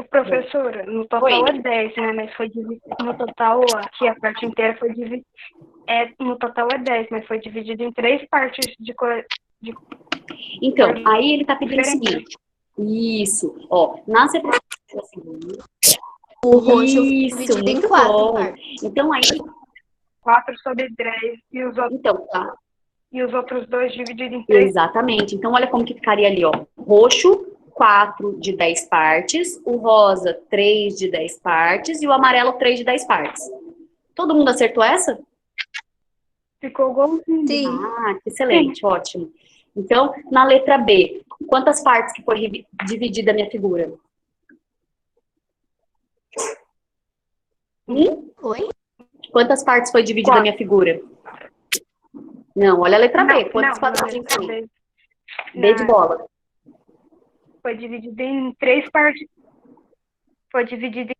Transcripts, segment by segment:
Professora, no total Oi. é 10, né? Mas foi dividido. No total, aqui a parte inteira foi dividida. No total é 10, mas foi dividido em 3 partes de Então, cor aí ele tá pedindo o diferente. seguinte. Isso, ó, nas representações seguintes. O roxo foi Isso, dividido em muito 4 bom. partes. Então, aí, 4 sobre 10 então, tá. e os outros 2 divididos em 3. Exatamente. Então, olha como que ficaria ali, ó. Roxo, 4 de 10 partes. O rosa, 3 de 10 partes. E o amarelo, 3 de 10 partes. Todo mundo acertou essa? Ficou igualzinho. Sim. Ah, que excelente, ótimo. Então, na letra B, quantas partes que foi dividida a minha figura? Oi? Quantas partes foi dividida a minha figura? Não, olha a letra B. Quantos quadradinhos tem? B de bola. Foi dividido em 3 partes. Foi dividido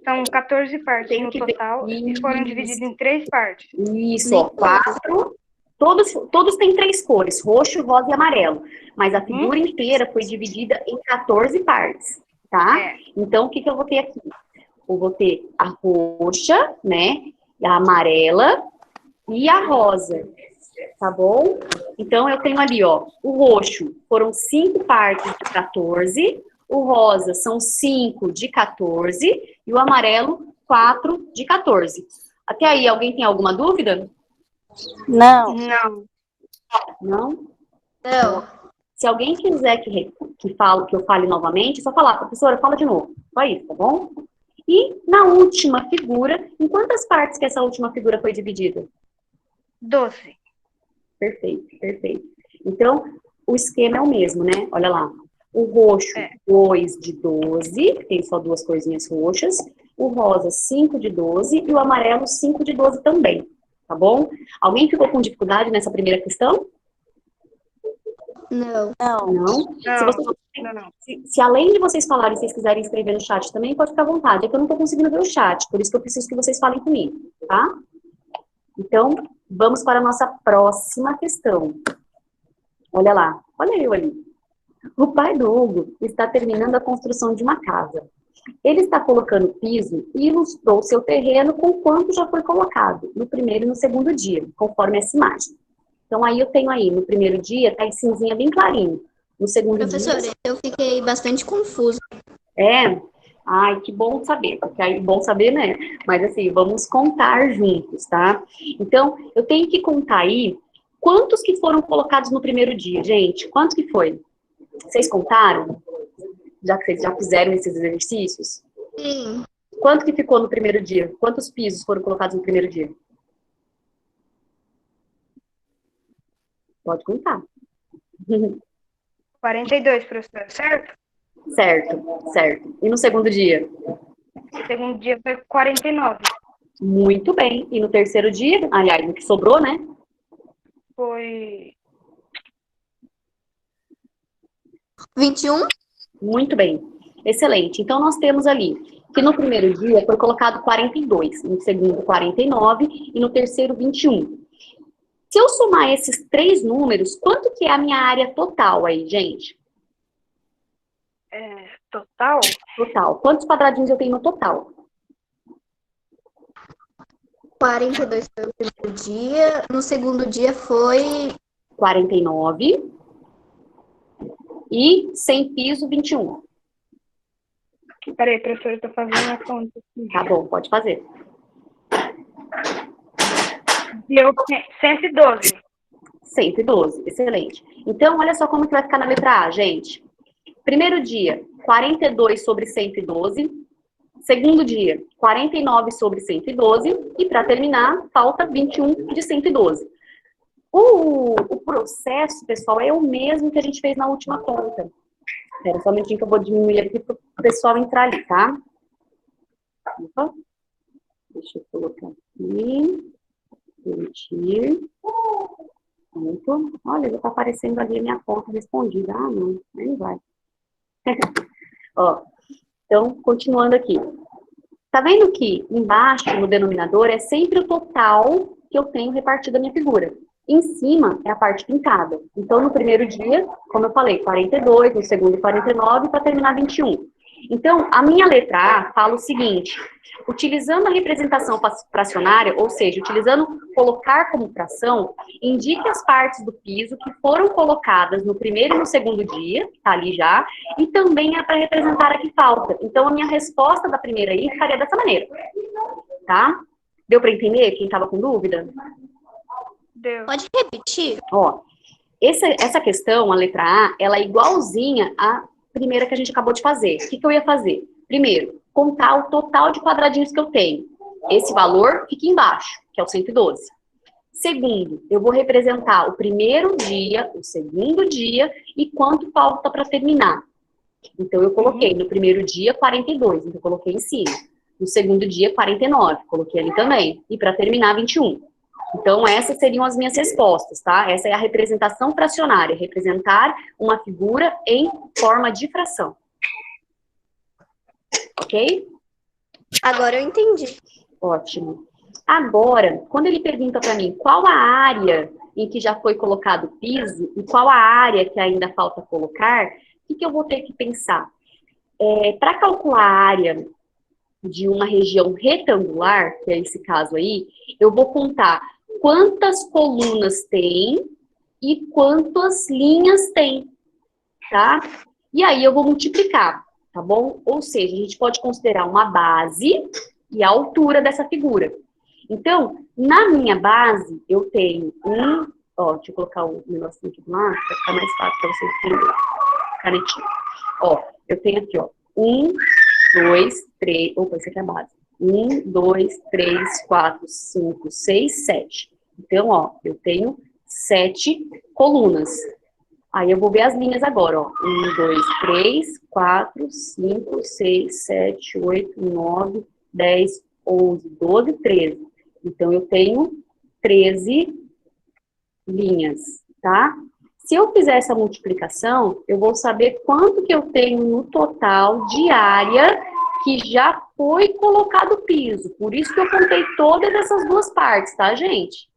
São 14 partes Tenho no que ver. total e foram divididos em 3 partes. Isso, ó, 4. Todos têm 3 cores, roxo, rosa e amarelo. Mas a figura inteira foi dividida em 14 partes, tá? Então, o que eu vou ter aqui? Eu vou ter a roxa, né? A amarela e a rosa, tá bom? Então, eu tenho ali, ó, o roxo foram 5 partes de 14, o rosa são 5 de 14 e o amarelo 4 de 14. Até aí, alguém tem alguma dúvida? Não. Não? Não. Se alguém quiser que eu fale novamente, é só falar, professora, fala de novo. Só isso, tá bom? E na última figura, em quantas partes que essa última figura foi dividida? 12. Perfeito, perfeito. Então, o esquema é o mesmo, né? Olha lá. O roxo, 2 de 12, tem só 2 corzinhas roxas. O rosa, 5 de 12. E o amarelo, 5 de 12 também. Tá bom? Alguém ficou com dificuldade nessa primeira questão? Não. Não? Se além de vocês falarem, vocês quiserem escrever no chat também, pode ficar à vontade. É que eu não estou conseguindo ver o chat, por isso que eu preciso que vocês falem comigo, tá? Então, vamos para a nossa próxima questão. Olha lá, olha eu ali. O pai do Hugo está terminando a construção de uma casa. Ele está colocando piso e ilustrou seu terreno com quanto já foi colocado no primeiro e no segundo dia, conforme essa imagem. Então, aí eu tenho aí, no primeiro dia, tá em cinzinha bem clarinho. No segundo Professora, dia... eu fiquei bastante confusa. Ai, que bom saber, porque aí, bom saber, né? Mas assim, vamos contar juntos, tá? Então, eu tenho que contar aí quantos que foram colocados no primeiro dia, gente. Quantos que foi? Vocês contaram? Já que vocês já fizeram esses exercícios? Sim. Quanto que ficou no primeiro dia? Quantos pisos foram colocados no primeiro dia? Pode contar. 42, professor, certo? Certo. E no segundo dia? O segundo dia foi 49. Muito bem. E no terceiro dia? Aliás, no que sobrou, né? Foi 21? Muito bem. Excelente. Então, nós temos ali que no primeiro dia foi colocado 42, no segundo 49 e no terceiro 21. Se eu somar esses 3 números, quanto que é a minha área total aí, gente? total? Total. Quantos quadradinhos eu tenho no total? 42 foi o primeiro dia. No segundo dia foi 49 e sem piso 21. Peraí, professor, eu tô fazendo a conta aqui. Tá bom, pode fazer. Deu 112. 112, excelente. Então, olha só como que vai ficar na letra A, gente. Primeiro dia, 42 sobre 112. Segundo dia, 49 sobre 112. E para terminar, falta 21 de 112. O processo, pessoal, é o mesmo que a gente fez na última conta. Espera só um minutinho que eu vou diminuir aqui para o pessoal entrar ali, tá? Opa. Deixa eu colocar aqui. Permitir. Pronto. Olha, já está aparecendo ali a minha conta respondida. Ah, não, nem vai. Ó, então, continuando aqui. Tá vendo que embaixo, no denominador, é sempre o total que eu tenho repartido a minha figura. Em cima é a parte pintada. Então, no primeiro dia, como eu falei, 42, no segundo 49, para terminar 21. Então, a minha letra A fala o seguinte: utilizando a representação fracionária, ou seja, utilizando colocar como fração, indique as partes do piso que foram colocadas no primeiro e no segundo dia, que tá ali já, e também é para representar a que falta. Então, a minha resposta da primeira aí ficaria dessa maneira, tá? Deu para entender quem estava com dúvida? Deu. Pode repetir? Ó, essa questão, a letra A, ela é igualzinha à primeira que a gente acabou de fazer. O que eu ia fazer? Primeiro, contar o total de quadradinhos que eu tenho. Esse valor fica embaixo, que é o 112. Segundo, eu vou representar o primeiro dia, o segundo dia e quanto falta para terminar. Então, eu coloquei no primeiro dia 42, então eu coloquei em cima. No segundo dia, 49, coloquei ali também. E para terminar, 21. Então, essas seriam as minhas respostas, tá? Essa é a representação fracionária, representar uma figura em forma de fração. Ok? Agora eu entendi. Ótimo. Agora, quando ele pergunta para mim qual a área em que já foi colocado o piso e qual a área que ainda falta colocar, o que eu vou ter que pensar? Para calcular a área de uma região retangular, que é esse caso aí, eu vou contar quantas colunas tem e quantas linhas tem, tá? E aí eu vou multiplicar, tá bom? Ou seja, a gente pode considerar uma base e a altura dessa figura. Então, na minha base, eu tenho deixa eu colocar um negocinho aqui do lado, para ficar mais fácil para vocês entenderem. Canetinha. Ó, eu tenho aqui, ó, 1, 2, 3, opa, esse aqui é a base. 1, 2, 3, 4, 5, 6, 7. Então, ó, eu tenho 7 colunas. Aí eu vou ver as linhas agora, ó. 1, 2, 3, 4, 5, 6, 7, 8, 9, 10, 11, 12, 13. Então, eu tenho 13 linhas, tá? Se eu fizer essa multiplicação, eu vou saber quanto que eu tenho no total de área que já foi colocado o piso. Por isso que eu contei todas essas duas partes, tá, gente?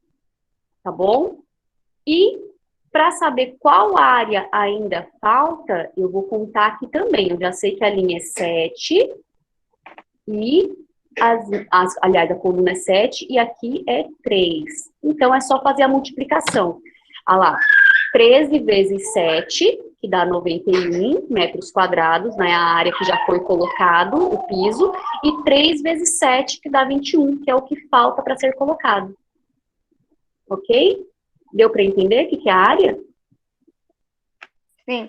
Tá bom? E para saber qual área ainda falta, eu vou contar aqui também. Eu já sei que a linha é 7 e, aliás, a coluna é 7 e aqui é 3. Então, é só fazer a multiplicação. Olha lá, 13 vezes 7, que dá 91 metros quadrados, né, a área que já foi colocado, o piso, e 3 vezes 7, que dá 21, que é o que falta para ser colocado. Ok? Deu para entender o que é a área? Sim.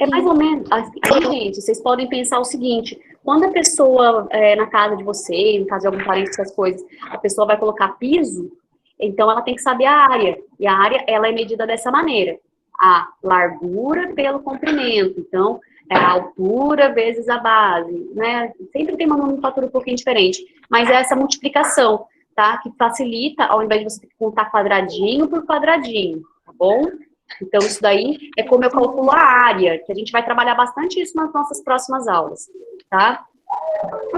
É mais ou menos. Aí, gente, vocês podem pensar o seguinte: quando a pessoa, na casa de vocês, em casa de algum parente, essas coisas, a pessoa vai colocar piso, então ela tem que saber a área. E a área, ela é medida dessa maneira: a largura pelo comprimento. Então, é a altura vezes a base, né? Sempre tem uma nomenclatura um pouquinho diferente. Mas é essa multiplicação, tá? Que facilita, ao invés de você contar quadradinho por quadradinho, tá bom? Então, isso daí é como eu calculo a área, que a gente vai trabalhar bastante isso nas nossas próximas aulas, tá?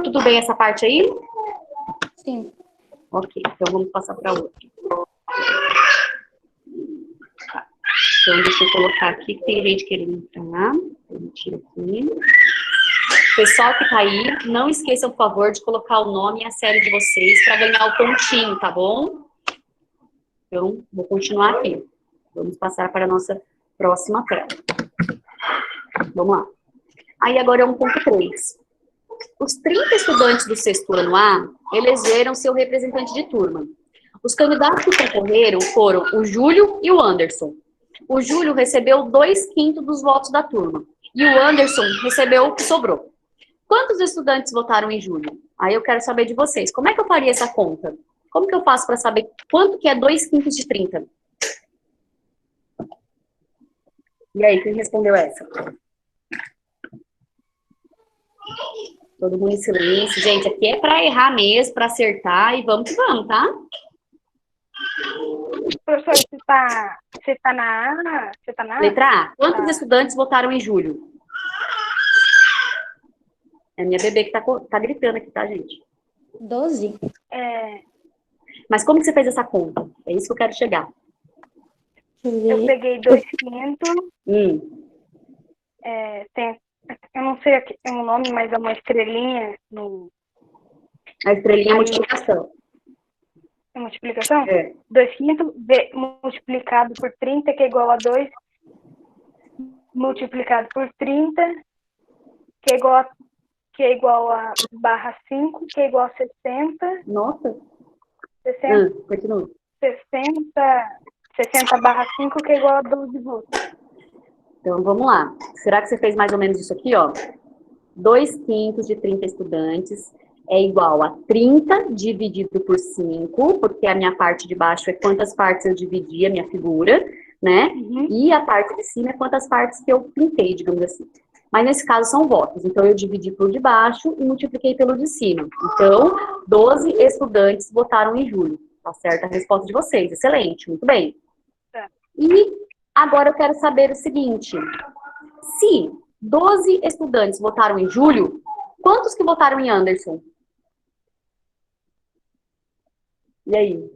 Tudo bem essa parte aí? Sim. Ok, então vamos passar para outra. Tá. Então, deixa eu colocar aqui, que tem gente querendo entrar. Permitir aqui. Pessoal que tá aí, não esqueçam, por favor, de colocar o nome e a série de vocês para ganhar o pontinho, tá bom? Então, vou continuar aqui. Vamos passar para a nossa próxima tela. Vamos lá. Aí agora é 1.3. Os 30 estudantes do sexto ano A elegeram seu representante de turma. Os candidatos que concorreram foram o Júlio e o Anderson. O Júlio recebeu 2/5 dos votos da turma. E o Anderson recebeu o que sobrou. Quantos estudantes votaram em Júlio? Aí eu quero saber de vocês. Como é que eu faria essa conta? Como que eu faço para saber quanto que é 2/5 de 30? E aí, quem respondeu essa? Todo mundo em silêncio. Gente, aqui é para errar mesmo, para acertar e vamos que vamos, tá? Professor, você tá na A? Letra A. Quantos estudantes votaram em Júlio? É a minha bebê que tá gritando aqui, tá, gente? 12. Mas como que você fez essa conta? É isso que eu quero chegar. Eu peguei 2/5, tem eu não sei o nome, mas é uma estrelinha no... A estrelinha é Aí, multiplicação. é multiplicação? É. 2/5 multiplicado por 30, que é igual a 2, multiplicado por 30, que é igual a barra 5, que é igual a 60. Nossa. 60, Continua. 60 barra 5, que é igual a 12 volts. Então, vamos lá. Será que você fez mais ou menos isso aqui, ó? 2/5 de 30 estudantes é igual a 30 dividido por 5, porque a minha parte de baixo é quantas partes eu dividi a minha figura, né? Uhum. E a parte de cima é quantas partes que eu pintei, digamos assim. Mas nesse caso são votos. Então, eu dividi pelo de baixo e multipliquei pelo de cima. Então, 12 estudantes votaram em julho. Tá certa a resposta de vocês. Excelente, muito bem. Tá. E agora eu quero saber o seguinte. Se 12 estudantes votaram em julho, quantos que votaram em Anderson? E aí?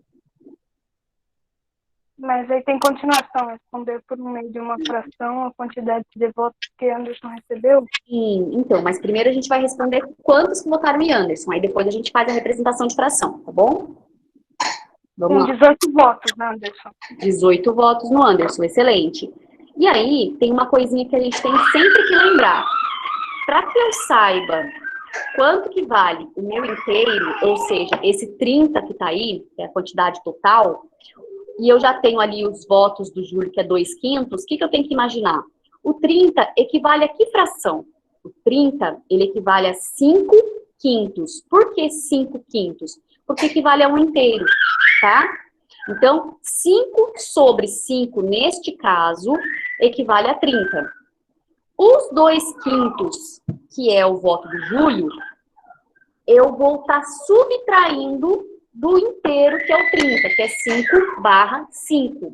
Mas aí tem continuação, responder por meio de uma fração a quantidade de votos que Anderson recebeu. Sim, então, mas primeiro a gente vai responder quantos que votaram em Anderson, aí depois a gente faz a representação de fração, tá bom? Vamos Com lá. 18 votos, Anderson. 18 votos no Anderson, excelente. E aí, tem uma coisinha que a gente tem sempre que lembrar. Para que eu saiba quanto que vale o meu inteiro, ou seja, esse 30 que tá aí, que é a quantidade total, e eu já tenho ali os votos do Júlio, que é 2/5, o que eu tenho que imaginar? O 30 equivale a que fração? O 30, ele equivale a 5/5. Por que 5/5? Porque equivale a um inteiro, tá? Então, 5/5, neste caso, equivale a 30. Os 2/5, que é o voto do Júlio, eu vou estar subtraindo do inteiro, que é o 30, que é 5/5.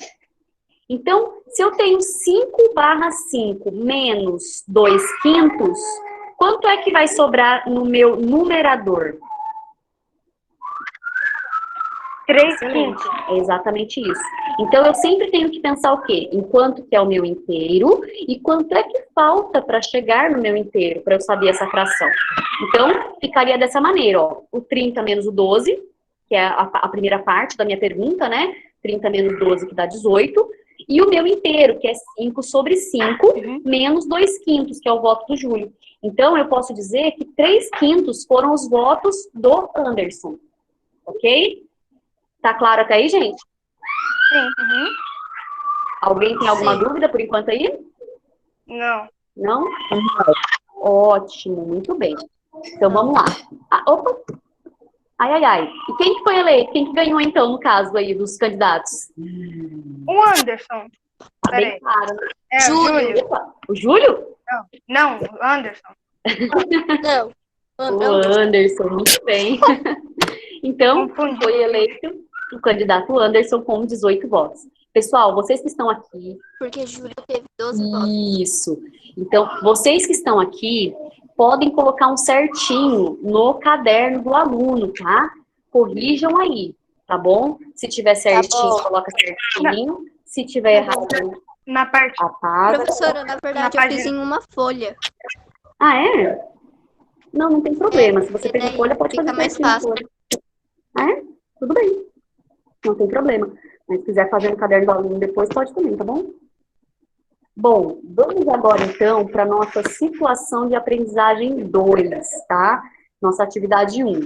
Então, se eu tenho 5/5 menos 2/5, quanto é que vai sobrar no meu numerador? 3/5. É exatamente isso. Então, eu sempre tenho que pensar o quê? Em quanto que é o meu inteiro e quanto é que falta para chegar no meu inteiro, para eu saber essa fração. Então, ficaria dessa maneira, ó. O 30 menos o 12, que é a primeira parte da minha pergunta, né? 30 menos 12, que dá 18. E o meu inteiro, que é 5/5, menos 2/5, que é o voto do Júlio. Então, eu posso dizer que 3/5 foram os votos do Anderson. Ok? Tá claro até aí, gente? Sim. Uhum. Alguém tem alguma Sim. dúvida por enquanto aí? Não. Não? Ótimo, muito bem. Então vamos lá. Opa! Ai, ai, ai. E quem que foi eleito? Quem que ganhou, então, no caso aí dos candidatos? O Anderson. Tá bem Peraí. claro. É, o Júlio. Júlio. Opa, o Júlio? Não, o Anderson. Não. O Anderson, muito bem. Então, Confundi. foi eleito o candidato Anderson com 18 votos. Pessoal, vocês que estão aqui, Porque Júlio teve 12 votos. isso. Então, vocês que estão aqui, podem colocar um certinho no caderno do aluno, tá? Corrijam aí, tá bom? Se tiver certinho, bom. coloca certinho. Se tiver errado, Na parte. apaga. Professora, na verdade, Na eu fiz página. em uma folha. Ah, é? Não tem problema. Se você porque fez em daí folha, pode fica fazer mais certinho em fácil. folha. Ah, é? Tudo bem. Não tem problema. Mas se quiser fazer no caderno do aluno depois, pode também, tá bom? Bom, vamos agora, então, para a nossa situação de aprendizagem 2, tá? Nossa atividade 1.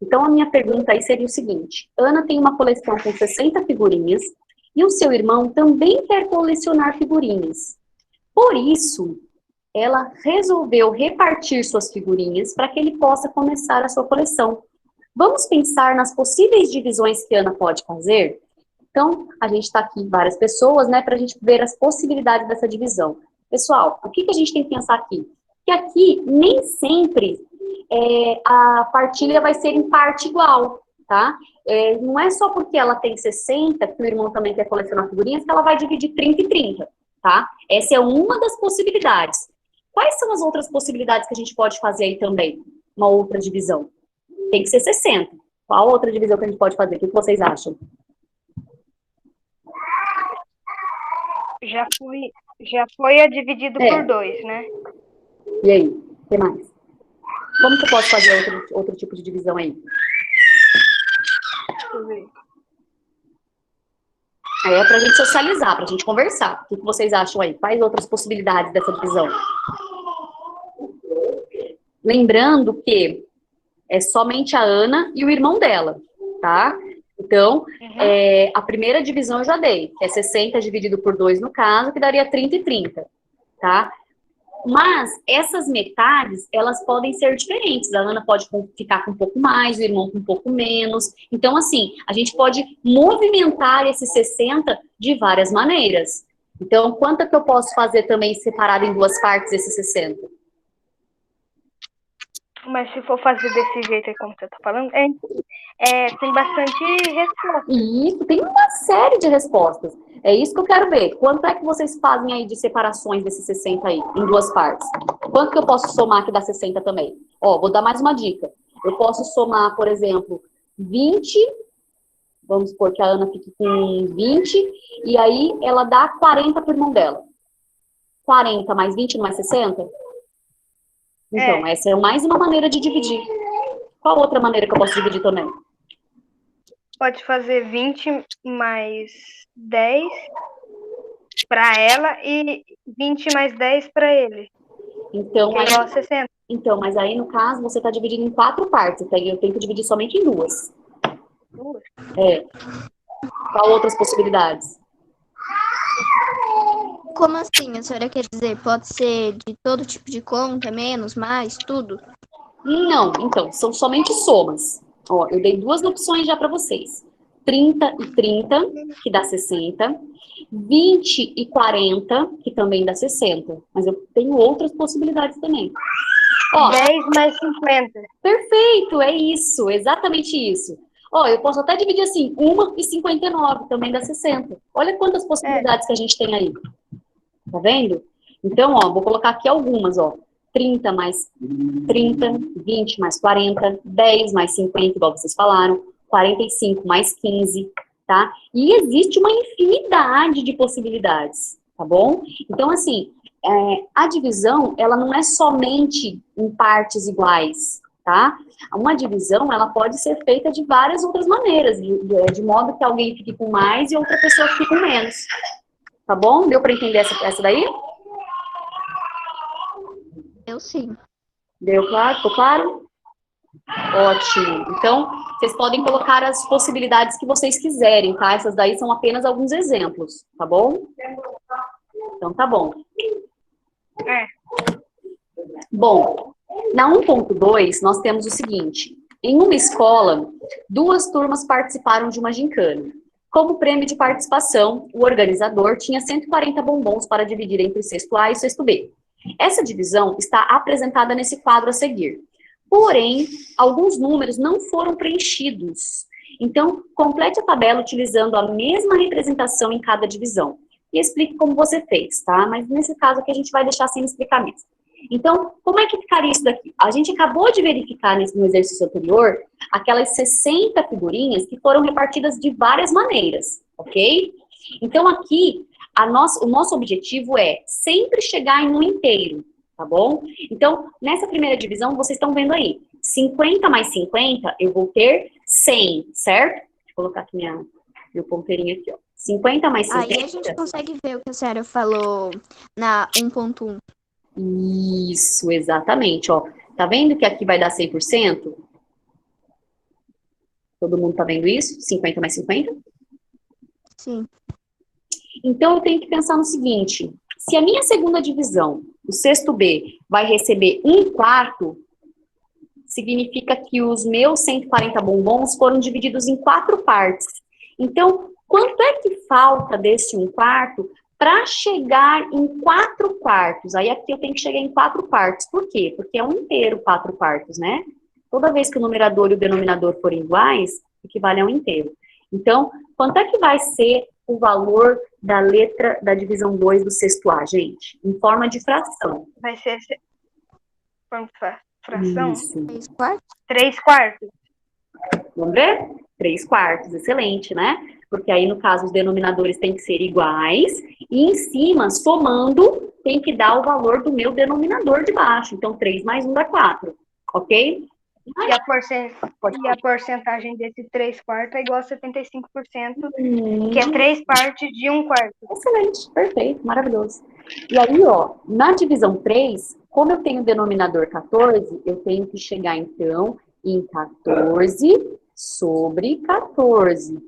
Então, a minha pergunta aí seria o seguinte. Ana tem uma coleção com 60 figurinhas e o seu irmão também quer colecionar figurinhas. Por isso, ela resolveu repartir suas figurinhas para que ele possa começar a sua coleção. Vamos pensar nas possíveis divisões que Ana pode fazer? Então, a gente está aqui várias pessoas, né, para a gente ver as possibilidades dessa divisão. Pessoal, o que a gente tem que pensar aqui? Que aqui, nem sempre a partilha vai ser em parte igual, tá? Não é só porque ela tem 60, que o irmão também quer colecionar figurinhas, que ela vai dividir 30 e 30, tá? Essa é uma das possibilidades. Quais são as outras possibilidades que a gente pode fazer aí também? Uma outra divisão. Tem que ser 60. Qual outra divisão que a gente pode fazer? O que vocês acham? Já foi dividido por 2, né? E aí, o que mais? Como que eu posso fazer outro tipo de divisão aí? Deixa eu ver. Aí é pra gente socializar, pra gente conversar. O que vocês acham aí? Quais outras possibilidades dessa divisão? Lembrando que é somente a Ana e o irmão dela, tá? Então, a primeira divisão eu já dei, que é 60 dividido por 2 no caso, que daria 30 e 30, tá? Mas essas metades, elas podem ser diferentes. A Ana pode ficar com um pouco mais, o irmão com um pouco menos. Então, assim, a gente pode movimentar esses 60 de várias maneiras. Então, quanto é que eu posso fazer também separado em duas partes esses 60? Mas se for fazer desse jeito aí como você tá falando, tem bastante resposta. E isso, tem uma série de respostas. É isso que eu quero ver. Quanto é que vocês fazem aí de separações desses 60 aí, em duas partes? Quanto que eu posso somar que dá 60 também? Ó, vou dar mais uma dica. Eu posso somar, por exemplo, 20, vamos supor que a Ana fique com 20, e aí ela dá 40 pro irmão dela. 40 mais 20 não é 60? Então, essa é mais uma maneira de dividir. Qual outra maneira que eu posso dividir também? Pode fazer 20 mais 10 para ela e 20 mais 10 para ele. Então, Que é igual a 60. Então, mas aí no caso você está dividindo em 4 partes. Então, eu tenho que dividir somente em 2. É. Qual outras possibilidades? Como assim? A senhora quer dizer, pode ser de todo tipo de conta, menos, mais, tudo? Não, então, são somente somas. Ó, eu dei duas opções já para vocês. 30 e 30, que dá 60. 20 e 40, que também dá 60. Mas eu tenho outras possibilidades também. Ó, 10 mais 50. Perfeito, é isso, exatamente isso. Ó, eu posso até dividir assim, 1 e 59, também dá 60. Olha quantas possibilidades que a gente tem aí. Tá vendo? Então, ó, vou colocar aqui algumas, ó. 30 mais 30, 20 mais 40, 10 mais 50, igual vocês falaram, 45 mais 15, tá? E existe uma infinidade de possibilidades, tá bom? Então, assim, a divisão, ela não é somente em partes iguais, tá? Uma divisão, ela pode ser feita de várias outras maneiras, de modo que alguém fique com mais e outra pessoa fique com menos. Tá bom? Deu para entender essa daí? Eu sim. Deu claro? Ficou claro? Ótimo. Então, vocês podem colocar as possibilidades que vocês quiserem, tá? Essas daí são apenas alguns exemplos, tá bom? Então, tá bom. Bom, na 1.2, nós temos o seguinte. Em uma escola, 2 turmas participaram de uma gincana. Como prêmio de participação, o organizador tinha 140 bombons para dividir entre o sexto A e o sexto B. Essa divisão está apresentada nesse quadro a seguir. Porém, alguns números não foram preenchidos. Então, complete a tabela utilizando a mesma representação em cada divisão. E explique como você fez, tá? Mas nesse caso aqui a gente vai deixar sem explicar mesmo. Então, como é que ficaria isso daqui? A gente acabou de verificar no exercício anterior aquelas 60 figurinhas que foram repartidas de várias maneiras, ok? Então, aqui, o nosso objetivo é sempre chegar em um inteiro, tá bom? Então, nessa primeira divisão, vocês estão vendo aí, 50 mais 50, eu vou ter 100, certo? Deixa eu colocar aqui meu ponteirinho aqui, ó. 50 mais 50... Aí a gente consegue ver o que a senhora falou na 1.1. Isso, exatamente, ó. Tá vendo que aqui vai dar 100%? Todo mundo tá vendo isso? 50 mais 50? Sim. Então, eu tenho que pensar no seguinte, se a minha segunda divisão, o sexto B, vai receber 1/4, significa que os meus 140 bombons foram divididos em 4 partes. Então, quanto é que falta desse 1/4 para chegar em 4/4? Aí aqui eu tenho que chegar em 4 partes. Por quê? Porque é um inteiro 4 partes, né? Toda vez que o numerador e o denominador forem iguais, equivale a um inteiro. Então, quanto é que vai ser o valor da letra da divisão 2 do sexto A, gente? Em forma de fração. Vai ser fração? Isso. 3/4? 3/4. Vamos ver? 3/4, excelente, né? Porque aí, no caso, os denominadores têm que ser iguais. E em cima, somando, tem que dar o valor do meu denominador de baixo. Então, 3 mais 1 dá 4, ok? E a porcentagem desse 3/4 é igual a 75%, que é 3 partes de 1/4. Excelente, perfeito, maravilhoso. E aí, ó, na divisão 3, como eu tenho o denominador 14, eu tenho que chegar, então, em 14 sobre 14.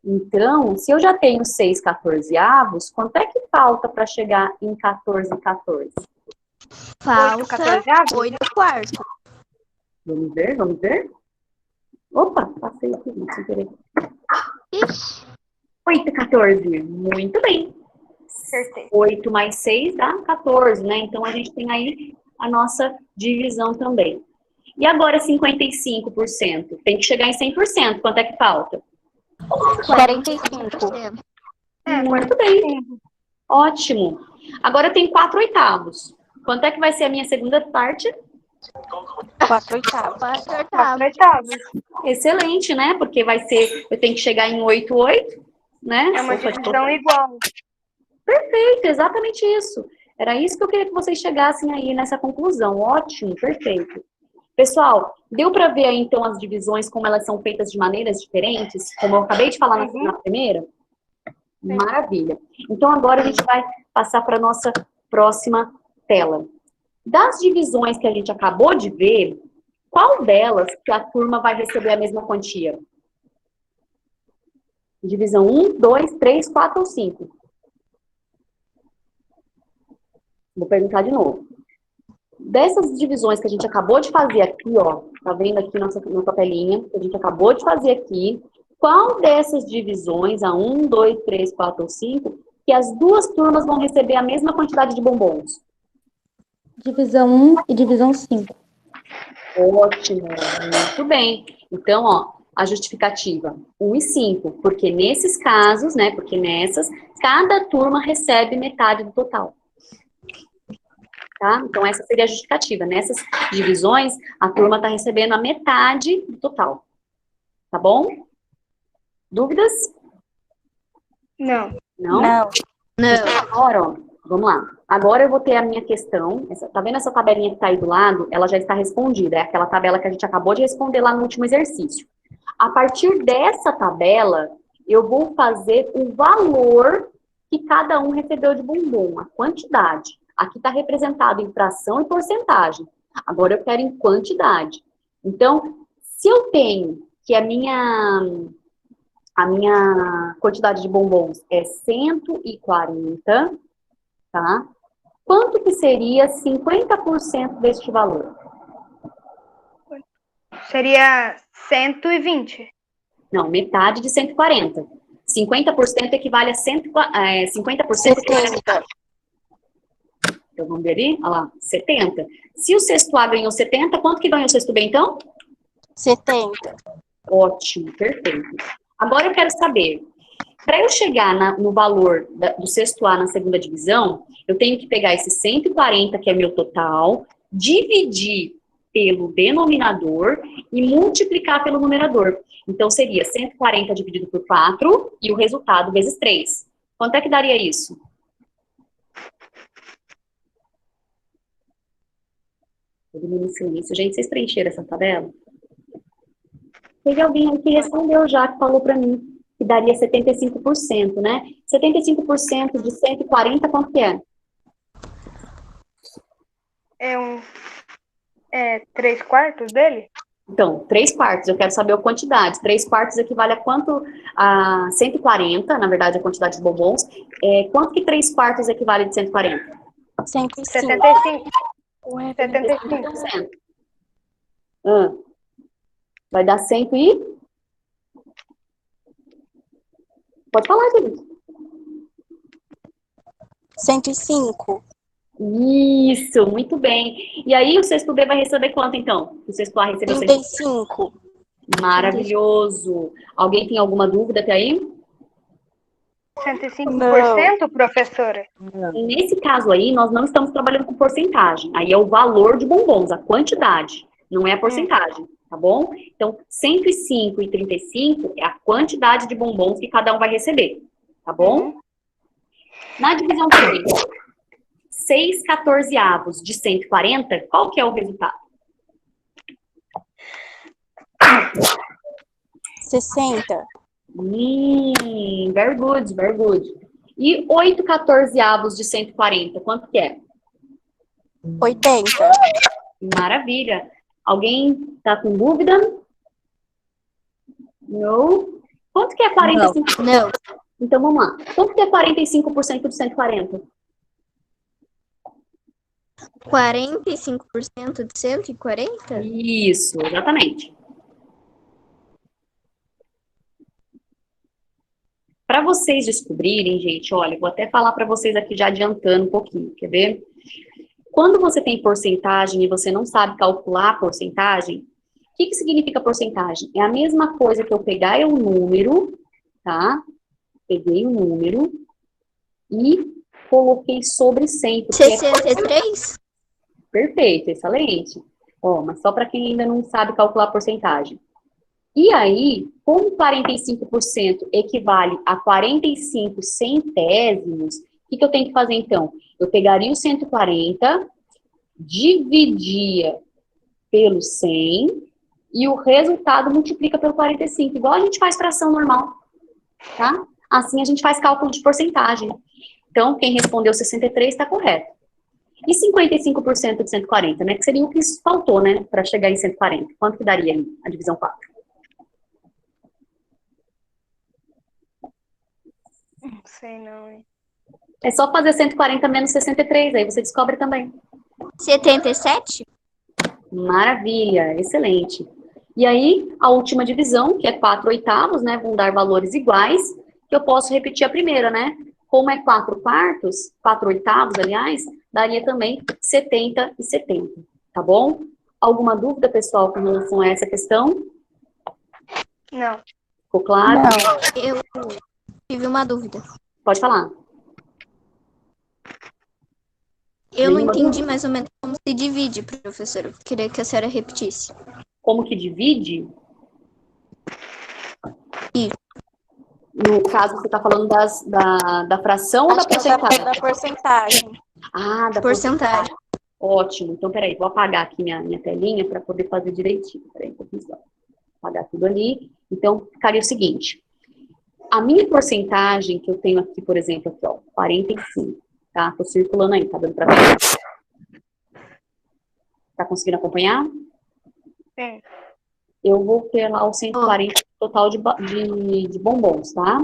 Então, se eu já tenho 6 14avos, quanto é que falta para chegar em 14 14? Falta 14avos? 8/4. Vamos ver, vamos ver. Opa, passei aqui, sem querer. Ixi, 8 14, muito bem. Certeza. 8 mais 6 dá 14, né? Então, a gente tem aí a nossa divisão também. E agora 55%? Tem que chegar em 100%. Quanto é que falta? 45%. Muito bem. Ótimo. Eu tenho 4/8. Quanto é que vai ser a minha segunda parte? 4/8. 4/8. Excelente, né? Porque vai ser, eu tenho que chegar em 8/8, né? É uma divisão igual. Perfeito, exatamente isso. Era isso que eu queria que vocês chegassem aí nessa conclusão. Ótimo, perfeito. Pessoal, deu para ver aí então as divisões, como elas são feitas de maneiras diferentes? Como eu acabei de falar na primeira? Maravilha. Então agora a gente vai passar para a nossa próxima tela. Das divisões que a gente acabou de ver, qual delas que a turma vai receber a mesma quantia? Divisão 1, 2, 3, 4 ou 5? Vou perguntar de novo. Dessas divisões que a gente acabou de fazer aqui, ó, tá vendo aqui nossa telinha, que a gente acabou de fazer aqui, qual dessas divisões, a 1, 2, 3, 4 ou 5, que as duas turmas vão receber a mesma quantidade de bombons? Divisão 1 e divisão 5. Ótimo, muito bem. Então, ó, a justificativa 1 e 5, porque nesses casos, né, porque nessas, cada turma recebe metade do total. Tá? Então, essa seria a justificativa. Nessas divisões, a turma está recebendo a metade do total. Tá bom? Dúvidas? Não. Não? Não. Agora, ó, vamos lá. Agora eu vou ter a minha questão. Tá vendo essa tabelinha que está aí do lado? Ela já está respondida. É aquela tabela que a gente acabou de responder lá no último exercício. A partir dessa tabela, eu vou fazer o valor que cada um recebeu de bombom, a quantidade. Aqui está representado em fração e porcentagem. Agora eu quero em quantidade. Então, se eu tenho que a minha quantidade de bombons é 140, tá? Quanto que seria 50% deste valor? Seria 120. Não, metade de 140. 50% equivale a 50% equivale a metade. Então, vamos ver ali? Olha lá, 70. Se o sexto A ganhou 70, quanto que ganhou o sexto B, então? 70. Ótimo, perfeito. Agora eu quero saber, para eu chegar no valor do sexto A na segunda divisão, eu tenho que pegar esse 140, que é meu total, dividir pelo denominador e multiplicar pelo numerador. Então, seria 140 dividido por 4 e o resultado vezes 3. Quanto é que daria isso? Todo mundo em silêncio. Gente, vocês preencheram essa tabela? Teve alguém aí que respondeu já, que falou para mim que daria 75%, né? 75% de 140, quanto que é? É 3/4 dele? Então, 3/4, eu quero saber a quantidade. 3/4 equivale a quanto? A 140, na verdade, a quantidade de bombons. Quanto que 3/4 equivale de 140? 75. 75. 75%. Vai dar 100 e... Pode falar, gente. 105. Isso, muito bem. E aí, o sexto B vai receber quanto, então? O sexto A recebeu 35. Maravilhoso. Alguém tem alguma dúvida até aí? 105%, professora? Nesse caso aí, nós não estamos trabalhando com porcentagem. Aí é o valor de bombons, a quantidade, não é a porcentagem, tá bom? Então, 105 e 35 é a quantidade de bombons que cada um vai receber, tá bom? Na divisão 3, 6/14 de 140, qual que é o resultado? 60. Very good, very good. E 8/14 de 140, quanto que é? 80. Maravilha. Alguém tá com dúvida? Não? Quanto que é 45%? Não. Então, vamos lá. Quanto que é 45% de 140? 45% de 140? Isso, exatamente. Para vocês descobrirem, gente, olha, vou até falar para vocês aqui já adiantando um pouquinho, quer ver? Quando você tem porcentagem e você não sabe calcular a porcentagem, o que significa porcentagem? É a mesma coisa que eu pegar o número, tá? Peguei o número e coloquei sobre 100. Porque 63? Perfeito, excelente. Ó, mas só para quem ainda não sabe calcular a porcentagem. E aí, como 45% equivale a 45 centésimos, o que eu tenho que fazer então? Eu pegaria o 140, dividia pelo 100 e o resultado multiplica pelo 45, igual a gente faz fração normal, tá? Assim a gente faz cálculo de porcentagem. Então, quem respondeu 63 está correto. E 55% de 140, né? Que seria o que faltou, né? Para chegar em 140. Quanto que daria aí a divisão 4? Não sei não, hein? É só fazer 140 menos 63, aí você descobre também. 77? Maravilha, excelente. E aí, a última divisão, que é 4/8, né? Vão dar valores iguais, que eu posso repetir a primeira, né? Como é 4/4, 4/8, aliás, daria também 70 e 70, tá bom? Alguma dúvida, pessoal, com relação a essa questão? Não. Ficou claro? Não. Eu tive uma dúvida. Pode falar. Eu não Nenhuma entendi dúvida? mais ou menos como se divide, professora. Eu queria que a senhora repetisse. Como que divide? Isso. No caso, você está falando da fração ou da Acho que ela tá porcentagem? falando da porcentagem. Ah, da Porcentagem. Ótimo. Então, peraí, vou apagar aqui minha telinha para poder fazer direitinho. Peraí, um pouquinho só. Apagar tudo ali. Então, ficaria o seguinte. A minha porcentagem que eu tenho aqui, por exemplo, aqui, ó, 45, tá? Tô circulando aí, tá dando para ver? Tá conseguindo acompanhar? Sim. Eu vou ter lá o 140 total de bombons, tá?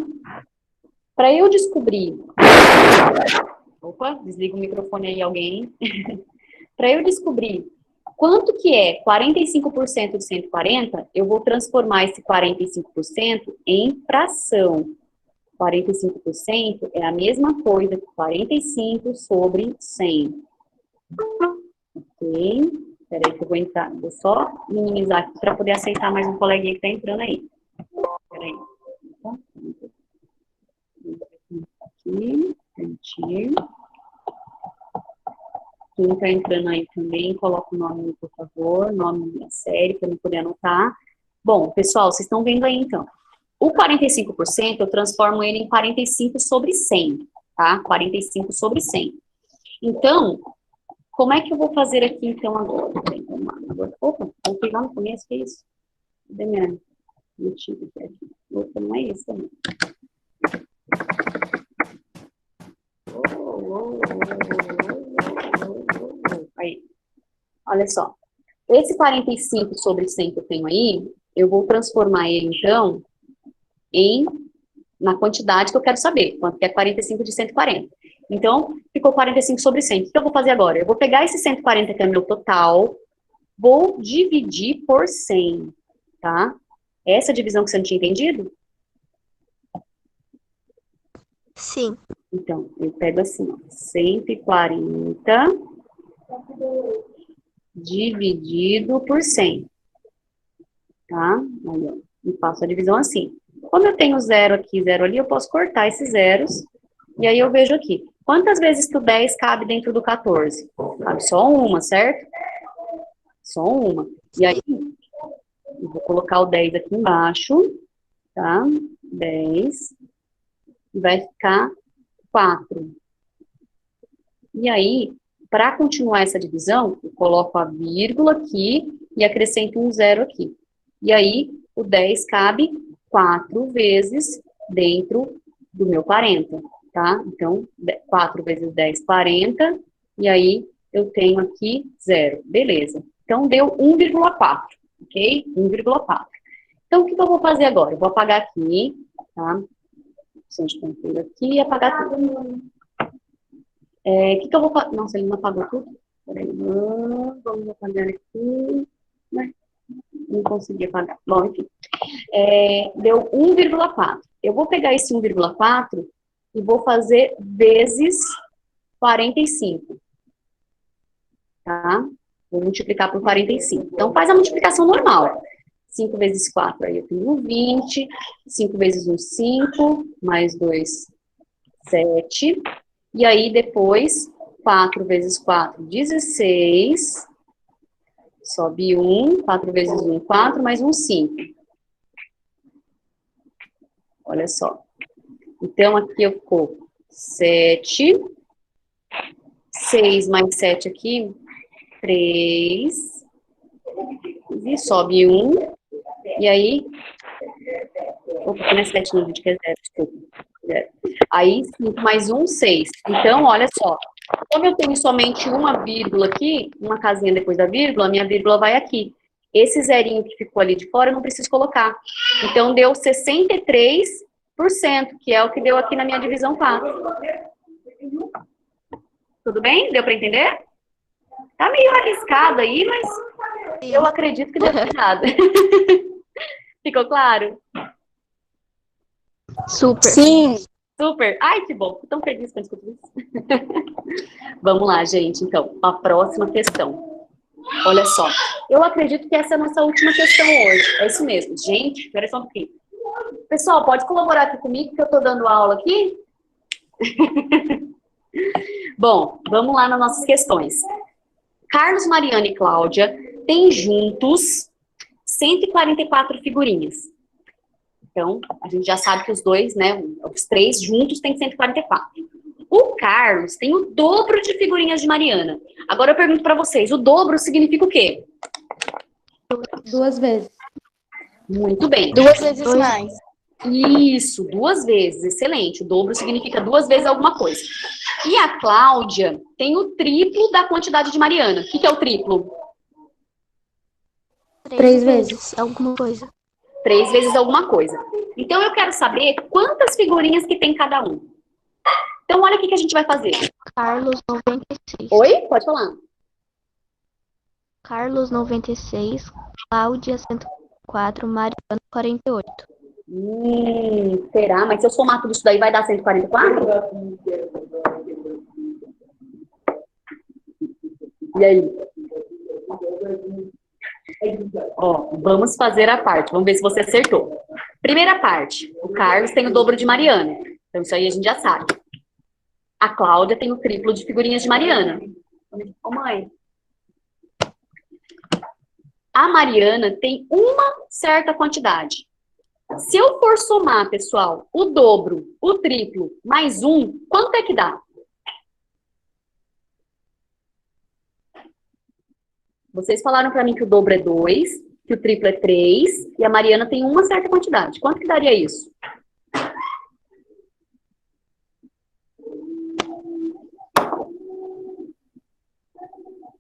Para eu descobrir... Opa, desliga o microfone aí, alguém. Para eu descobrir quanto que é 45% de 140, eu vou transformar esse 45% em fração. 45% é a mesma coisa que 45 sobre 100. Ok? Peraí que eu vou entrar. Vou só minimizar aqui para poder aceitar mais um coleguinha que está entrando aí. Peraí. Aqui, permitir. Quem está entrando aí também, coloca o nome, por favor, nome da série, para eu poder anotar. Bom, pessoal, vocês estão vendo aí, então. O 45% eu transformo ele em 45 sobre 100, tá? 45 sobre 100. Então, como é que eu vou fazer aqui, então, agora? Opa, voltei lá no começo, que é isso? Cadê minha motivo aqui? Opa, não é isso também. Aí, olha só. Esse 45 sobre 100 que eu tenho aí, eu vou transformar ele, então, na quantidade que eu quero saber, quanto que é 45 de 140. Então, ficou 45 sobre 100. O que eu vou fazer agora? Eu vou pegar esse 140, que é o meu total, vou dividir por 100, tá? Essa divisão que você não tinha entendido? Sim. Então, eu pego assim, ó, 140 dividido por 100, tá? Aí, ó, e faço a divisão assim. Como eu tenho zero aqui, zero ali, eu posso cortar esses zeros, e aí eu vejo aqui. Quantas vezes que o 10 cabe dentro do 14? Cabe só uma, certo? Só uma. E aí, eu vou colocar o 10 aqui embaixo, tá? 10. E vai ficar 4. E aí, para continuar essa divisão, eu coloco a vírgula aqui e acrescento um zero aqui. E aí, o 10 cabe 4 vezes dentro do meu 40, tá? Então, 4 vezes 10, 40. E aí, eu tenho aqui 0. Beleza. Então, deu 1,4, ok? 1,4. Então, o que eu vou fazer agora? Eu vou apagar aqui, tá? Opções de controle aqui e apagar tudo. O que eu vou fazer? Nossa, ele não apagou tudo? Peraí, vamos apagar aqui. Não consegui apagar. Bom, enfim. Deu 1,4. Eu vou pegar esse 1,4 e vou fazer vezes 45. Tá? Vou multiplicar por 45. Então, faz a multiplicação normal. 5 vezes 4, aí eu tenho 20. 5 vezes 1, 5. Mais 2, 7. E aí, depois, 4 vezes 4, 16. Sobe 1. 4 vezes 1, 4. Mais 1, 5. Olha só. Então, aqui eu ficou 7. 6 mais 7 aqui, 3. E sobe 1. E aí... Opa, não é 7 no vídeo, que é 0, desculpa. 0. Aí, 5 mais 1, 6. Então, olha só. Como eu tenho somente uma vírgula aqui, uma casinha depois da vírgula, a minha vírgula vai aqui. Esse zerinho que ficou ali de fora, eu não preciso colocar. Então, deu 63%, que é o que deu aqui na minha divisão 4. Tudo bem? Deu para entender? Tá meio arriscado aí, mas eu acredito que deu errado. Ficou claro? Super. Sim. Super. Ai, que bom. Tô tão feliz quando escuto isso. Vamos lá, gente. Então, a próxima questão. Olha só. Eu acredito que essa é a nossa última questão hoje. É isso mesmo. Gente, olha só um pouquinho. Pessoal, pode colaborar aqui comigo, que eu tô dando aula aqui? Bom, vamos lá nas nossas questões. Carlos, Mariana e Cláudia têm juntos 144 figurinhas. Então, a gente já sabe que os dois, né, os três juntos têm 144. O Carlos tem o dobro de figurinhas de Mariana. Agora eu pergunto para vocês, o dobro significa o quê? 2 vezes. Muito bem. 2 vezes mais. Isso, 2 vezes, excelente. O dobro significa 2 vezes alguma coisa. E a Cláudia tem o triplo da quantidade de Mariana. O que é o triplo? 3 vezes. Alguma coisa. 3 vezes alguma coisa. Então, eu quero saber quantas figurinhas que tem cada um. Então, olha o que a gente vai fazer. Carlos 96. Oi? Pode falar. Carlos 96. Cláudia 104. Mariana 48. Será? Mas se eu somar tudo isso daí, vai dar 144? E aí? Ó, vamos fazer a parte. Vamos ver se você acertou. Primeira parte. O Carlos tem o dobro de Mariana. Então, isso aí a gente já sabe. A Cláudia tem o triplo de figurinhas de Mariana. Ô, mãe. A Mariana tem uma certa quantidade. Se eu for somar, pessoal, o dobro, o triplo, mais 1, quanto é que dá? Vocês falaram para mim que o dobro é 2, que o triplo é 3, e a Mariana tem uma certa quantidade. Quanto que daria isso?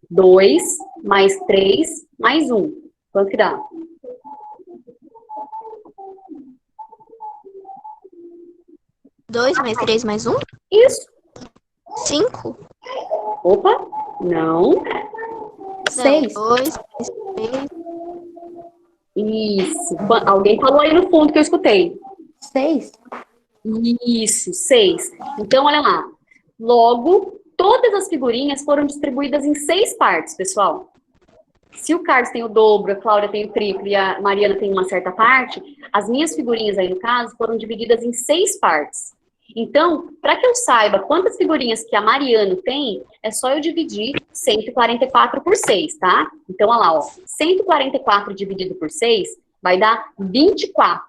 Dois, mais 3, mais 1. Quanto que dá? 2 mais 3 mais 1? Isso. 5? Opa, não. 6. 2 mais 3. Isso. Alguém falou aí no fundo que eu escutei. 6. Isso, 6. Então, olha lá. Logo, todas as figurinhas foram distribuídas em 6 partes, pessoal. Se o Carlos tem o dobro, a Cláudia tem o triplo e a Mariana tem uma certa parte, as minhas figurinhas aí, no caso, foram divididas em 6 partes. Então, para que eu saiba quantas figurinhas que a Mariana tem, é só eu dividir 144 por 6, tá? Então, olha lá, ó. 144 dividido por 6 vai dar 24.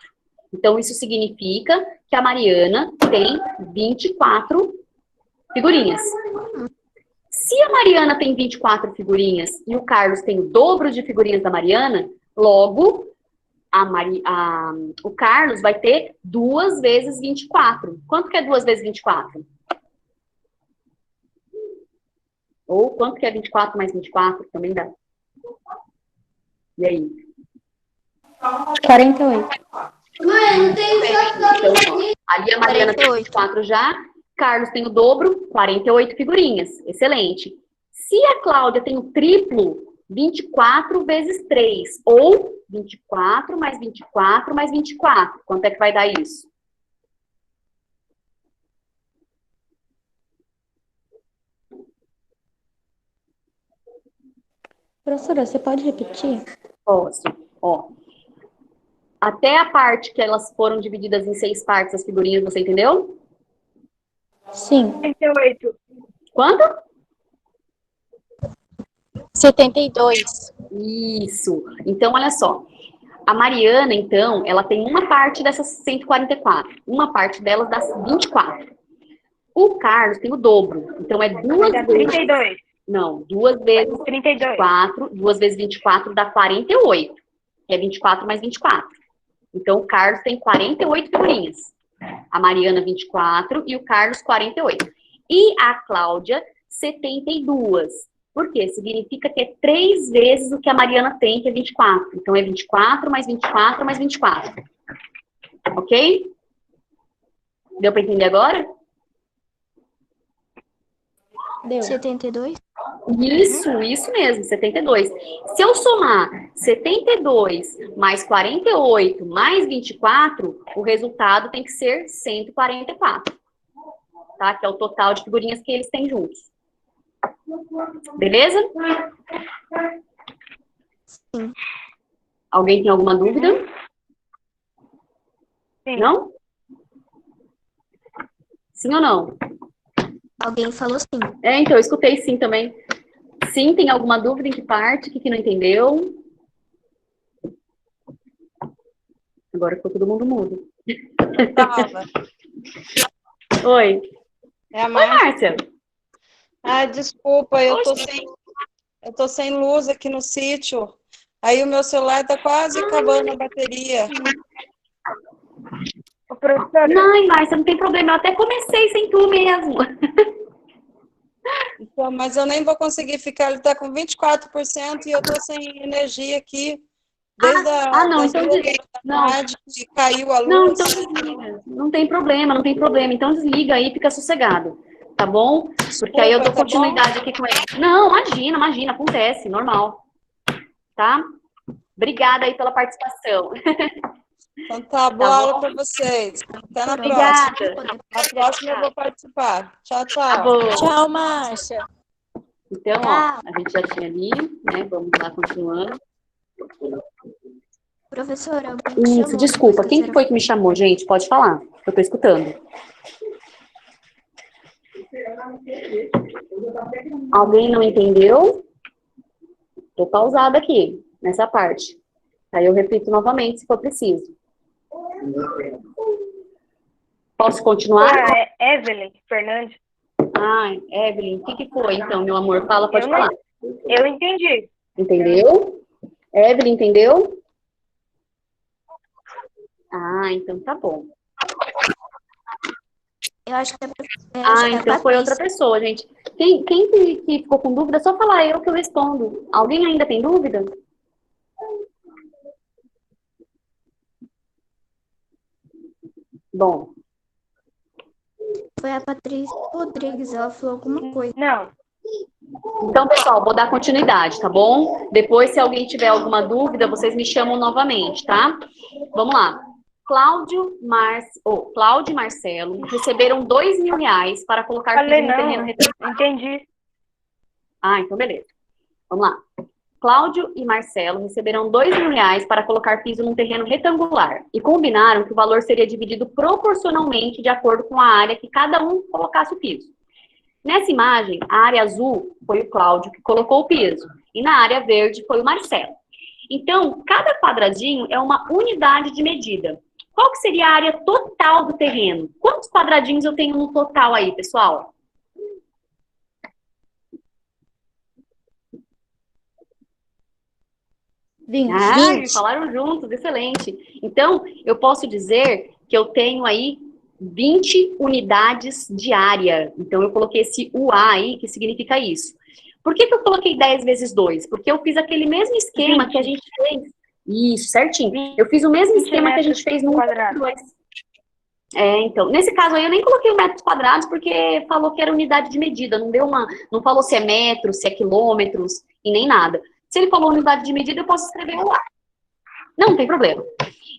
Então, isso significa que a Mariana tem 24 figurinhas. Se a Mariana tem 24 figurinhas e o Carlos tem o dobro de figurinhas da Mariana, logo o Carlos vai ter 2 vezes 24. Quanto que é 2 vezes 24? Ou quanto que é 24 mais 24? Também dá. E aí? 48. Então, ó, ali a Mariana tem 48. 24 já, Carlos tem o dobro, 48 figurinhas. Excelente. Se a Cláudia tem o triplo, 24 vezes 3, ou 24 mais 24 mais 24. Quanto é que vai dar isso? Professora, você pode repetir? Posso. Ó, até a parte que elas foram divididas em 6 partes, as figurinhas, você entendeu? Sim. 38. Quanto? 72. Isso. Então, olha só. A Mariana, então, ela tem uma parte dessas 144. Uma parte delas dá 24. O Carlos tem o dobro. Então, é Vai 2 dar vezes... 32. Não, 2 vezes 32. 24. 2 vezes 24 dá 48. Que é 24 mais 24. Então, o Carlos tem 48 figurinhas. A Mariana, 24. E o Carlos, 48. E a Cláudia, 72. Por quê? Significa que é 3 vezes o que a Mariana tem, que é 24. Então, é 24 mais 24 mais 24. Ok? Deu para entender agora? Deu. 72? Isso mesmo, 72. Se eu somar 72 mais 48 mais 24, o resultado tem que ser 144. Tá? Que é o total de figurinhas que eles têm juntos. Beleza? Sim. Alguém tem alguma dúvida? Sim. Não? Sim ou não? Alguém falou sim. Então, eu escutei sim também. Sim, tem alguma dúvida em que parte? O que não entendeu? Agora ficou todo mundo mudo. Tava. Oi. É a Oi, Márcia. Márcia. Ah, desculpa, eu tô sem luz aqui no sítio. Aí o meu celular tá quase acabando a bateria. Ô, professora, Não, Márcia, não tem problema. Eu até comecei sem tu mesmo. Então, mas eu nem vou conseguir ficar, ele tá com 24% e eu tô sem energia aqui desde Não, das então 2 horas da não. tarde que caiu a Não, luz. então desliga. Não tem problema, não tem problema. Então desliga aí, fica sossegado. Tá bom? Porque aí eu dou Desculpa, tá bom? continuidade aqui com ele. Não, imagina, acontece, normal. Tá? Obrigada aí pela participação. Então tá, boa Tá aula bom? para vocês. Até na próxima. Obrigada. Na próxima eu vou participar. Tchau, Tá tchau. bom. Tchau, Márcia. Então, ó, a gente já tinha ali, né? Vamos lá, continuando. Professora, alguém me Isso, chamou desculpa. depois Quem da foi que me chamou, gente? Pode falar. Eu tô escutando. Alguém não entendeu? Tô pausada aqui, nessa parte. Aí eu repito novamente, se for preciso. Posso continuar? é Evelyn Fernandes. Evelyn, o que foi, então, meu amor? Fala, pode Eu não- falar. Eu entendi. Entendeu? Evelyn, entendeu? Então tá bom. Eu acho que é a Então foi outra Patrícia. pessoa, gente. Quem que ficou com dúvida, é só falar eu que eu respondo. Alguém ainda tem dúvida? Bom, Foi a Patrícia Rodrigues, ela falou alguma coisa. Não. então, pessoal, vou dar continuidade, tá bom? Depois, se alguém tiver alguma dúvida, vocês me chamam novamente, tá? Vamos lá. Cláudio e Marcelo receberam R$2.000 para colocar Falei piso no terreno não. retangular. Entendi. Então beleza. Vamos lá. Cláudio e Marcelo receberam R$2.000 para colocar piso num terreno retangular e combinaram que o valor seria dividido proporcionalmente de acordo com a área que cada um colocasse o piso. Nessa imagem, a área azul foi o Cláudio que colocou o piso e na área verde foi o Marcelo. Então, cada quadradinho é uma unidade de medida. Qual que seria a área total do terreno? Quantos quadradinhos eu tenho no total aí, pessoal? 20. Ah, 20. falaram juntos, excelente. Então, eu posso dizer que eu tenho aí 20 unidades de área. Então, eu coloquei esse UA aí, que significa isso. Por que que eu coloquei 10 vezes 2? Porque eu fiz aquele mesmo esquema 20. que a gente fez. Isso, certinho. Eu fiz o mesmo 20 esquema que a gente metros fez no quadrados. 2. Então, nesse caso aí eu nem coloquei o metros quadrados porque falou que era unidade de medida, não falou se é metros, se é quilômetros e nem nada. Se ele falou unidade de medida, eu posso escrever lá. Não tem problema.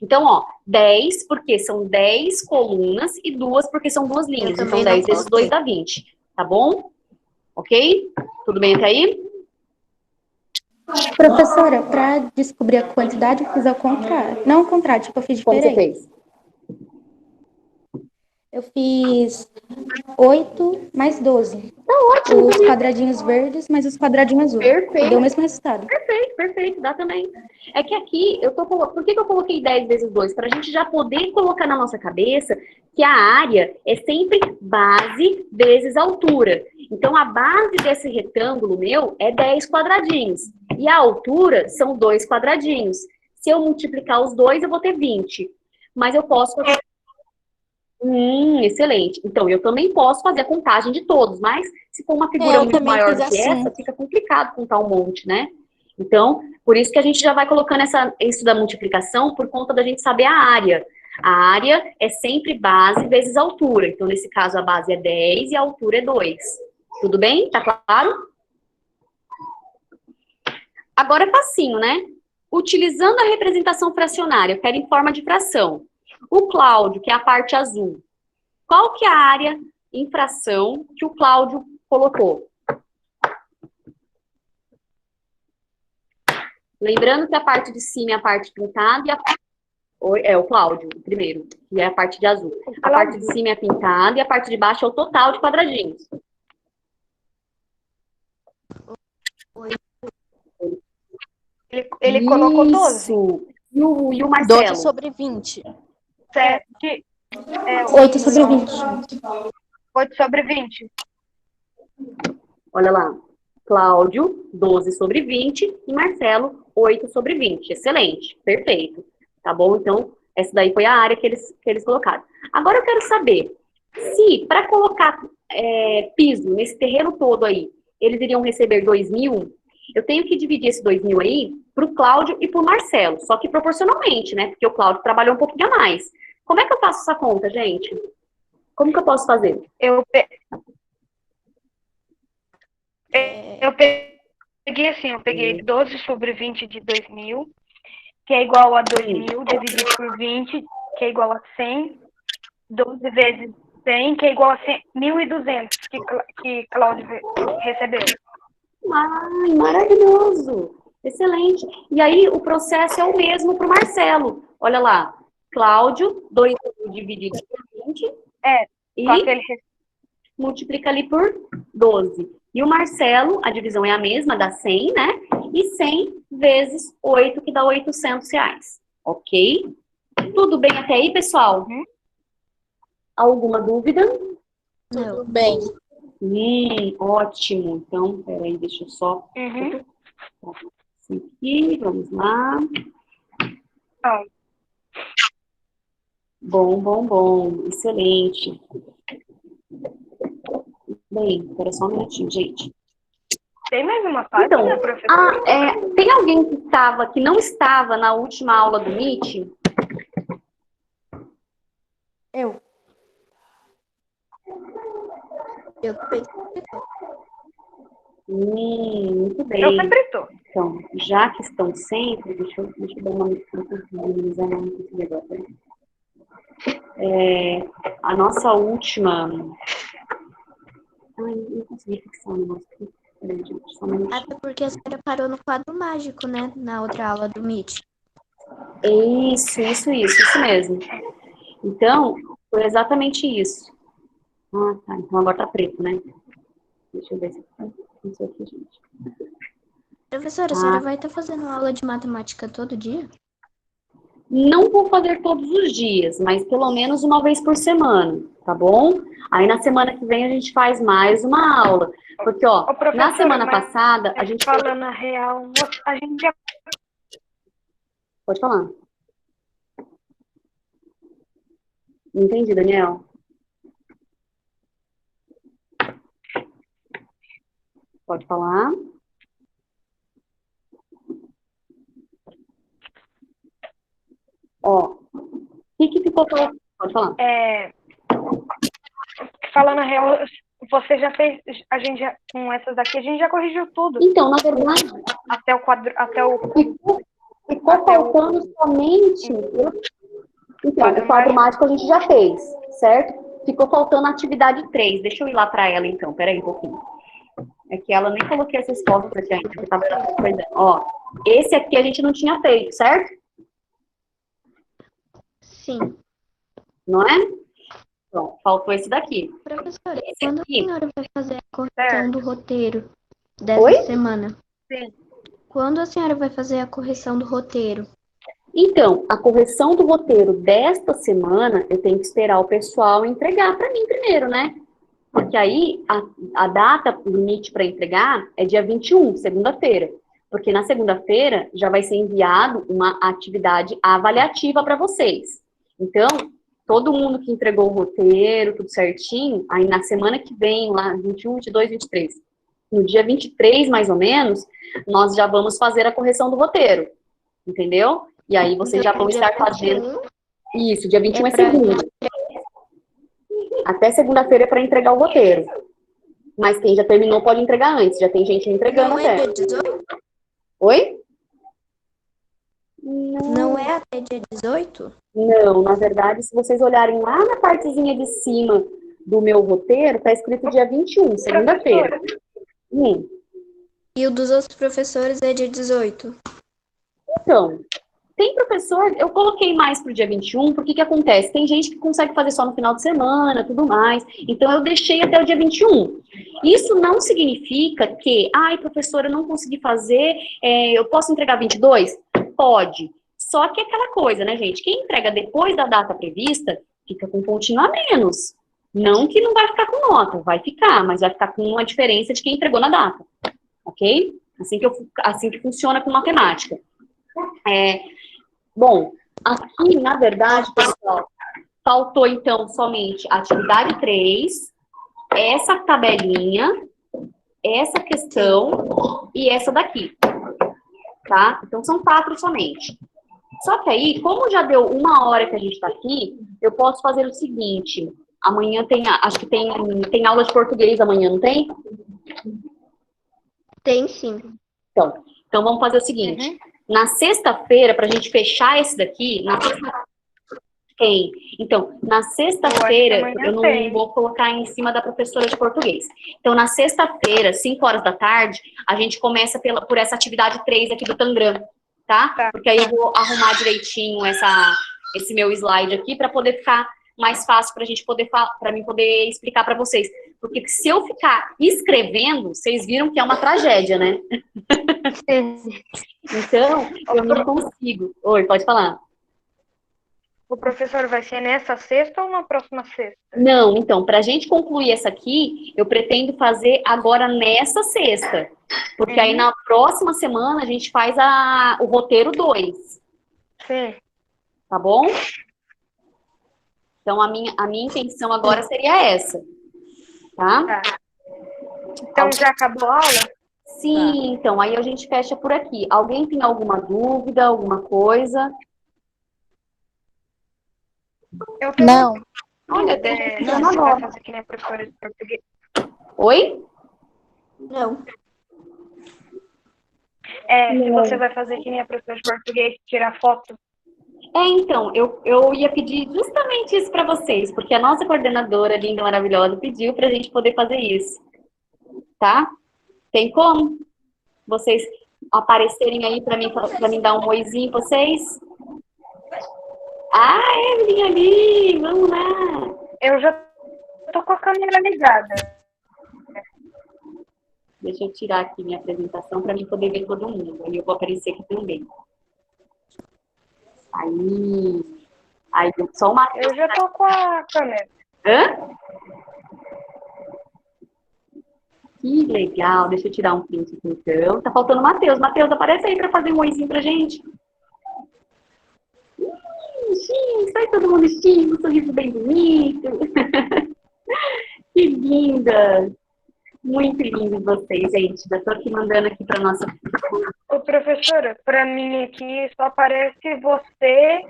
Então, ó, 10 porque são 10 colunas e 2 porque são 2 linhas. Então, também 10 não vezes 2 dá 20, tá bom? Ok? Tudo bem até aí? Professora, para descobrir a quantidade, eu fiz ao contrário. Não ao contrário, tipo, eu fiz Como você diferente. fez? Eu fiz 8 mais 12. Ótimo, Os quadradinhos verdes mais os quadradinhos azuis. E perfeito. deu o mesmo resultado. Perfeito, dá também. É que aqui, por que que eu coloquei 10 vezes 2? Para a gente já poder colocar na nossa cabeça que a área é sempre base vezes altura. Então, a base desse retângulo meu é 10 quadradinhos. E a altura são 2 quadradinhos. Se eu multiplicar os dois, eu vou ter 20. Mas eu posso fazer... excelente. Então, eu também posso fazer a contagem de todos, mas se for uma figura Eu muito também maior fiz do que assim. essa, fica complicado contar um monte, né? Então, por isso que a gente já vai colocando isso da multiplicação por conta da gente saber a área. A área é sempre base vezes altura. Então, nesse caso, a base é 10 e a altura é 2. Tudo bem? Tá claro? Agora é facinho, né? Utilizando a representação fracionária, eu quero em forma de fração. O Cláudio, que é a parte azul, qual que é a área em fração que o Cláudio colocou? Lembrando que a parte de cima é a parte pintada e é o Cláudio, o primeiro, que é a parte de azul. A parte de cima é pintada e a parte de baixo é o total de quadradinhos. Ele colocou 12. Isso. E o 12 Marcelo? sobre 20. 7. 8 sobre 20. 8 sobre 20. Olha lá. Cláudio, 12 sobre 20 e Marcelo, 8 sobre 20. Excelente, perfeito. Tá bom? Então, essa daí foi a área que eles colocaram. Agora eu quero saber se, para colocar piso nesse terreno todo aí, eles iriam receber 2.000, eu tenho que dividir esse 2.000 aí para o Cláudio e para o Marcelo, só que proporcionalmente, né? Porque o Cláudio trabalhou um pouquinho a mais. Como é que eu faço essa conta, gente? Como que eu posso fazer? Eu peguei assim, eu peguei 12 sobre 20 de 2.000, que é igual a 2.000 dividido por 20, que é igual a 100, 12 vezes 100, que é igual a 1.200 que Cláudio recebeu. Ai, maravilhoso! Excelente. E aí, o processo é o mesmo para o Marcelo. Olha lá. Cláudio, 2.000 dividido por 20. Só que ele Multiplica ali por 12. E o Marcelo, a divisão é a mesma, dá 100, né? E 100 vezes 8, que dá R$800. Ok? Tudo bem até aí, pessoal? Alguma dúvida? Tudo bem. Ótimo. Então, peraí, deixa eu só... Aqui, vamos lá. Bom. Excelente. Bem, espera só um minutinho, gente. tem mais uma página, professor? Tem alguém que não estava na última aula do Meet? Eu. Muito bem. Eu sempre estou. Então, já que estão sempre, deixa eu dar uma minimizar agora. A nossa última... Ai, não consegui fixar o negócio aqui. Peraí, gente, só um minutinho. Até porque a senhora parou no quadro mágico, né? Na outra aula do Meet. Isso mesmo. Então, foi exatamente isso. Tá. Então agora tá preto, né? Deixa eu ver se isso aqui, gente. Professora, a senhora vai estar fazendo aula de matemática todo dia? Não vou fazer todos os dias, mas pelo menos uma vez por semana, tá bom? Aí na semana que vem a gente faz mais uma aula. Porque, ó, na semana passada a gente... Falando a real, a gente já Pode falar. Não entendi, Daniel. Pode falar. Ó, o que ficou... Pode falar. Falando a real, você já fez, a gente já, com essas daqui, a gente já corrigiu tudo. Então, na verdade, Até o quadro, até o... ficou faltando somente... Então, o quadro mágico a gente já fez, certo? Ficou faltando a atividade 3. Deixa eu ir lá para ela, então. Peraí um pouquinho. É que ela nem coloquei essa resposta aqui ainda, porque tava coisa. Ó, esse aqui a gente não tinha feito, certo? Sim. Não é? Então, faltou esse daqui. Professora, Esse quando aqui. a senhora vai fazer a correção do roteiro dessa Oi? semana? Sim. Quando a senhora vai fazer a correção do roteiro? Então, a correção do roteiro desta semana, eu tenho que esperar o pessoal entregar para mim primeiro, né? Porque aí, a data limite para entregar é dia 21, segunda-feira. Porque na segunda-feira já vai ser enviado uma atividade avaliativa para vocês. Então, todo mundo que entregou o roteiro, tudo certinho, aí na semana que vem, lá, 21, 22, 23, no dia 23, mais ou menos, nós já vamos fazer a correção do roteiro. Entendeu? E aí vocês já vão estar fazendo... Isso, dia 21 é segunda. Até segunda-feira é para entregar o roteiro. Mas quem já terminou pode entregar antes. Já tem gente entregando Não é até. dia 18? Oi? Não é até dia 18? Não, na verdade, se vocês olharem lá na partezinha de cima do meu roteiro, tá escrito dia 21, segunda-feira. E o dos outros professores é dia 18? Então, tem professor, eu coloquei mais pro dia 21, porque que acontece? Tem gente que consegue fazer só no final de semana, tudo mais. Então, eu deixei até o dia 21. Isso não significa que, ai, professora, eu não consegui fazer, eu posso entregar 22? Pode. Só que é aquela coisa, né, gente? Quem entrega depois da data prevista, fica com pontinho a menos. Não que não vai ficar com nota, vai ficar, mas vai ficar com uma diferença de quem entregou na data. Ok? Assim que funciona com matemática. Bom, aqui, na verdade, pessoal, faltou, então, somente a atividade 3, essa tabelinha, essa questão e essa daqui, tá? Então, são 4 somente. Só que aí, como já deu 1 hora que a gente tá aqui, eu posso fazer o seguinte, amanhã acho que tem aula de português amanhã, não tem? Tem sim. Então vamos fazer o seguinte, na sexta-feira, pra gente fechar esse daqui, tem. Então, na sexta-feira, eu não vou colocar em cima da professora de português. Então, na sexta-feira, 5 horas da tarde, a gente começa por essa atividade 3 aqui do Tangram, tá? Porque aí eu vou arrumar direitinho esse meu slide aqui para poder ficar mais fácil para mim poder explicar para vocês. Porque se eu ficar escrevendo, vocês viram que é uma tragédia, né? Então, eu não consigo. Oi, pode falar. O professor vai ser nessa sexta ou na próxima sexta? Não, então, para a gente concluir essa aqui, eu pretendo fazer agora nessa sexta. Porque aí na próxima semana a gente faz o roteiro 2. Sim. Tá bom? Então, a minha intenção agora seria essa. Tá? Então, já acabou a aula? Sim, então, aí a gente fecha por aqui. Alguém tem alguma dúvida, alguma coisa? Não. Olha, tem gente Você vai fazer que nem a professora de português. Oi? Não. Se você vai fazer que nem a professora de português, tirar foto. Então, eu ia pedir justamente isso para vocês, porque a nossa coordenadora, linda, maravilhosa, pediu para a gente poder fazer isso. Tá? Tem como? Vocês aparecerem aí para mim dar um oizinho, vocês? Ah, Evelyn ali, vamos lá. Eu já tô com a câmera ligada. Deixa eu tirar aqui minha apresentação para mim poder ver todo mundo. Aí eu vou aparecer aqui também. Aí só uma... Eu já tô com a câmera. Hã? Que legal. Deixa eu tirar um print aqui então. Tá faltando o Matheus. Matheus, aparece aí para fazer um oizinho pra gente. sai todo mundo xinga, um sorriso bem bonito. Que linda! Muito lindos vocês, gente. Já tô aqui mandando aqui para nossa. Ô, professora, para mim aqui só aparece você.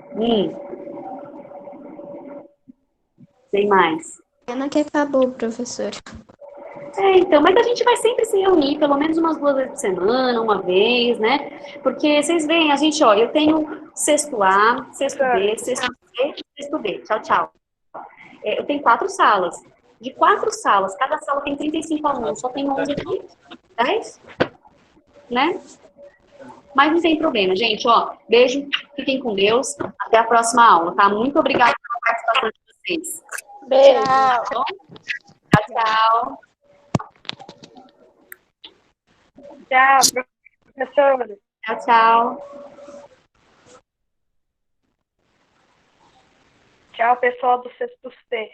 Tem mais. Pena que acabou, professor. Então, mas a gente vai sempre se reunir, pelo menos umas 2 vezes por semana, uma vez, né? Porque vocês veem, a gente, ó, eu tenho sexto A, sexto B, sexto C, sexto D. Tchau, tchau. Eu tenho 4 salas. De 4 salas, cada sala tem 35 alunos, só tem 11 aqui, 10, né? Mas não tem problema, gente, ó, beijo, fiquem com Deus, até a próxima aula, tá? Muito obrigada pela participação de vocês. Beijo. Tchau. Tchau, professora. Tchau. Tchau, pessoal do sexto C.